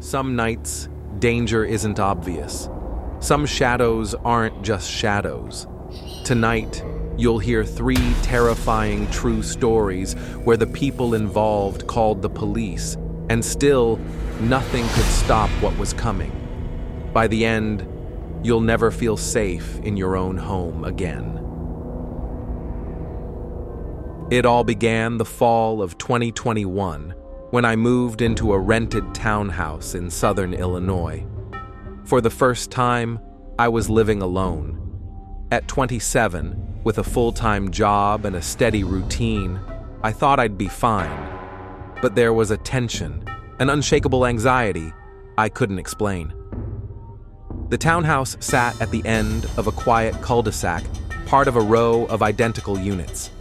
Some nights, danger isn't obvious. Some shadows aren't just shadows. Tonight, you'll hear 3 terrifying true stories where the people involved called the police, and still, nothing could stop what was coming. By the end, you'll never feel safe in your own home again. It all began the fall of 2021, when I moved into a rented townhouse in southern Illinois. For the first time, I was living alone. At 27, with a full-time job and a steady routine, I thought I'd be fine. But there was a tension, an unshakable anxiety I couldn't explain. The townhouse sat at the end of a quiet cul-de-sac, part of a row of identical units.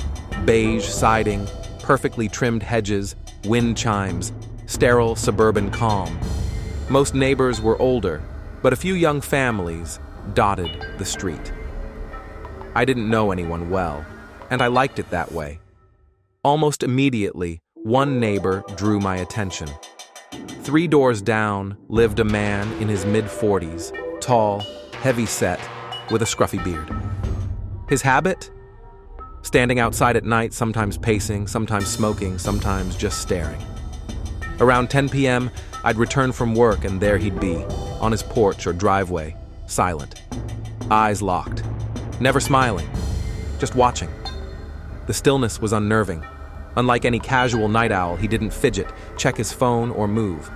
Beige siding, perfectly trimmed hedges, wind chimes, sterile suburban calm. Most neighbors were older, but a few young families dotted the street. I didn't know anyone well, and I liked it that way. Almost immediately, one neighbor drew my attention. 3 doors down lived a man in his mid-40s, tall, heavy-set, with a scruffy beard. His habit? Standing outside at night, sometimes pacing, sometimes smoking, sometimes just staring. Around 10 p.m., I'd return from work and there he'd be, on his porch or driveway, silent. Eyes locked. Never smiling. Just watching. The stillness was unnerving. Unlike any casual night owl, he didn't fidget, check his phone, or move.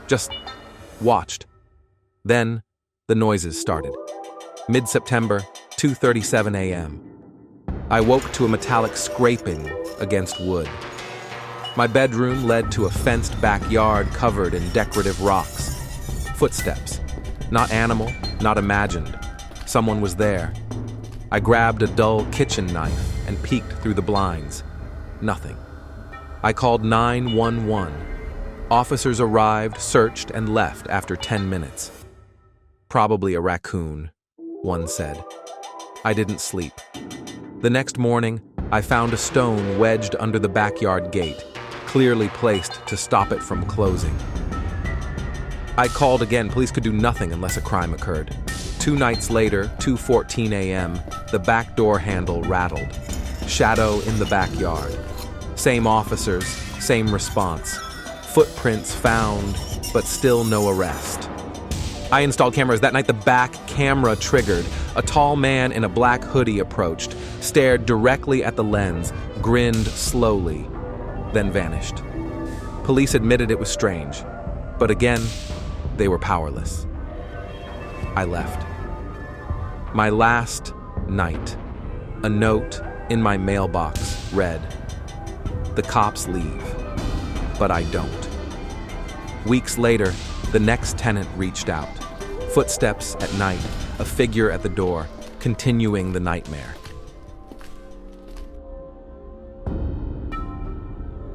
Just watched. Then, the noises started. Mid-September, 2:37 a.m. I woke to a metallic scraping against wood. My bedroom led to a fenced backyard covered in decorative rocks. Footsteps. Not animal, not imagined. Someone was there. I grabbed a dull kitchen knife and peeked through the blinds. Nothing. I called 911. Officers arrived, searched, and left after 10 minutes. Probably a raccoon, one said. I didn't sleep. The next morning, I found a stone wedged under the backyard gate, clearly placed to stop it from closing. I called again. Police could do nothing unless a crime occurred. 2 nights later, 2:14 a.m., the back door handle rattled. Shadow in the backyard. Same officers, same response. Footprints found, but still no arrest. I installed cameras. That night, the back camera triggered. A tall man in a black hoodie approached, stared directly at the lens, grinned slowly, then vanished. Police admitted it was strange, but again, they were powerless. I left. My last night, a note in my mailbox read, "The cops leave, but I don't." Weeks later, the next tenant reached out. Footsteps at night, a figure at the door, continuing the nightmare.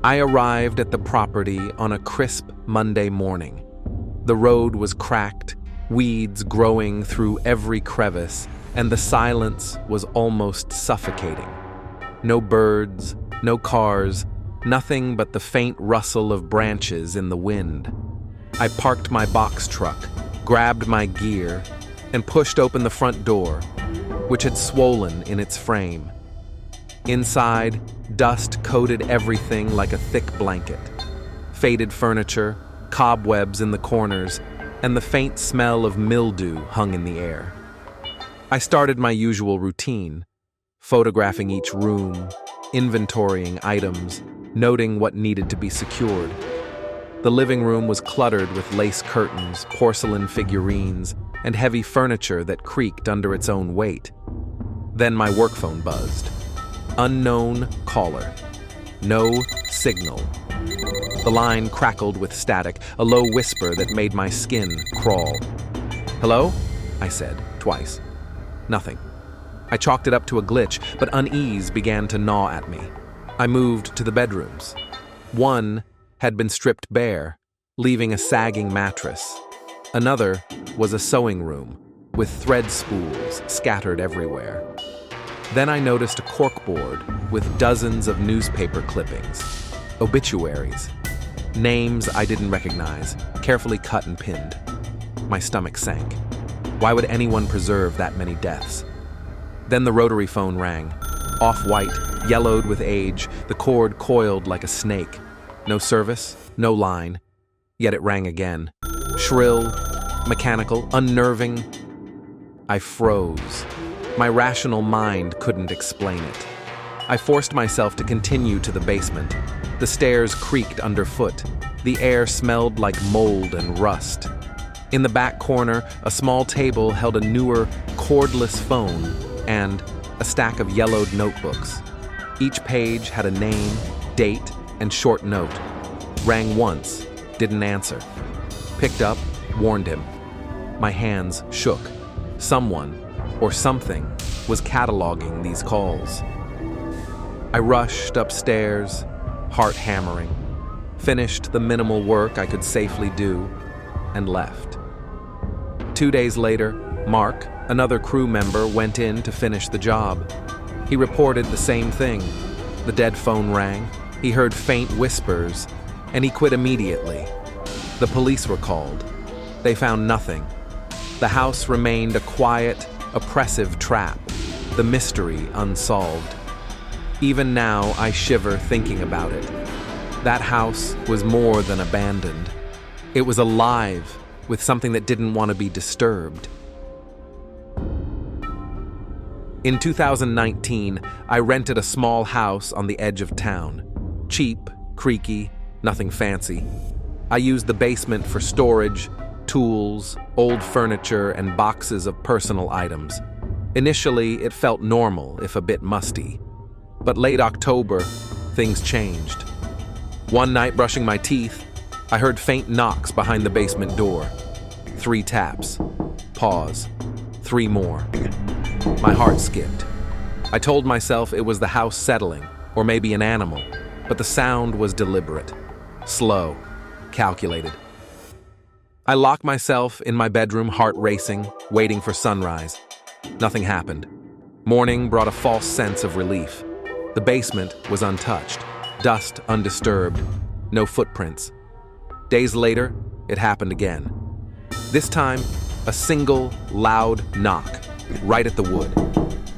I arrived at the property on a crisp Monday morning. The road was cracked, weeds growing through every crevice, and the silence was almost suffocating. No birds, no cars, nothing but the faint rustle of branches in the wind. I parked my box truck, grabbed my gear, and pushed open the front door, which had swollen in its frame. Inside, dust coated everything like a thick blanket. Faded furniture, cobwebs in the corners, and the faint smell of mildew hung in the air. I started my usual routine, photographing each room, inventorying items, noting what needed to be secured. The living room was cluttered with lace curtains, porcelain figurines, and heavy furniture that creaked under its own weight. Then my work phone buzzed. Unknown caller. No signal. The line crackled with static, a low whisper that made my skin crawl. "Hello?" I said, twice. Nothing. I chalked it up to a glitch, but unease began to gnaw at me. I moved to the bedrooms. One had been stripped bare, leaving a sagging mattress. Another was a sewing room, with thread spools scattered everywhere. Then I noticed a corkboard with dozens of newspaper clippings, obituaries. Names I didn't recognize, carefully cut and pinned. My stomach sank. Why would anyone preserve that many deaths? Then the rotary phone rang. Off-white, yellowed with age, the cord coiled like a snake. No service, no line. Yet it rang again. Shrill, mechanical, unnerving. I froze. My rational mind couldn't explain it. I forced myself to continue to the basement. The stairs creaked underfoot. The air smelled like mold and rust. In the back corner, a small table held a newer, cordless phone and a stack of yellowed notebooks. Each page had a name, date, and short note. Rang once, didn't answer. Picked up, warned him. My hands shook. Someone, or something, was cataloging these calls. I rushed upstairs, heart hammering, finished the minimal work I could safely do, and left. 2 days later, Mark, another crew member, went in to finish the job. He reported the same thing. The dead phone rang, he heard faint whispers, and he quit immediately. The police were called. They found nothing. The house remained a quiet, oppressive trap, the mystery unsolved. Even now, I shiver thinking about it. That house was more than abandoned. It was alive with something that didn't want to be disturbed. In 2019, I rented a small house on the edge of town. Cheap, creaky, nothing fancy. I used the basement for storage, tools, old furniture, and boxes of personal items. Initially, it felt normal, if a bit musty. But late October, things changed. One night, brushing my teeth, I heard faint knocks behind the basement door. 3 taps. Pause. 3 more. My heart skipped. I told myself it was the house settling, or maybe an animal, but the sound was deliberate, slow, calculated. I locked myself in my bedroom, heart racing, waiting for sunrise. Nothing happened. Morning brought a false sense of relief. The basement was untouched, dust undisturbed, no footprints. Days later, it happened again. This time, a single, loud knock, right at the wood.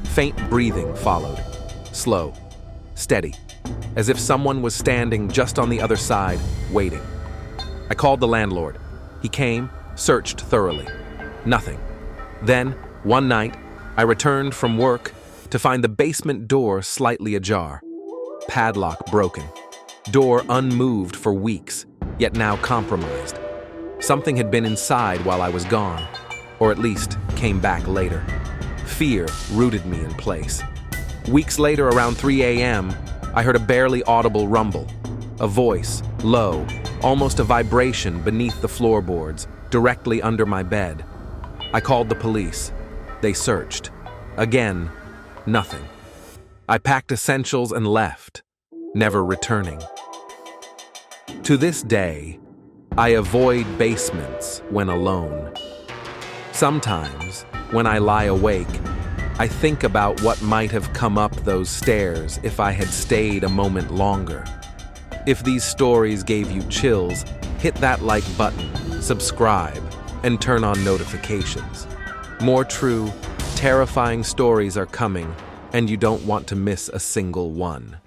Faint breathing followed, slow, steady, as if someone was standing just on the other side, waiting. I called the landlord. He came, searched thoroughly. Nothing. Then, one night, I returned from work to find the basement door slightly ajar. Padlock broken. Door unmoved for weeks, yet now compromised. Something had been inside while I was gone, or at least came back later. Fear rooted me in place. Weeks later, around 3 a.m., I heard a barely audible rumble. A voice, low, almost a vibration beneath the floorboards, directly under my bed. I called the police. They searched. Again, nothing. I packed essentials and left, never returning. To this day, I avoid basements when alone. Sometimes, when I lie awake, I think about what might have come up those stairs if I had stayed a moment longer. If these stories gave you chills, hit that like button, subscribe, and turn on notifications. More true, terrifying stories are coming, and you don't want to miss a single one.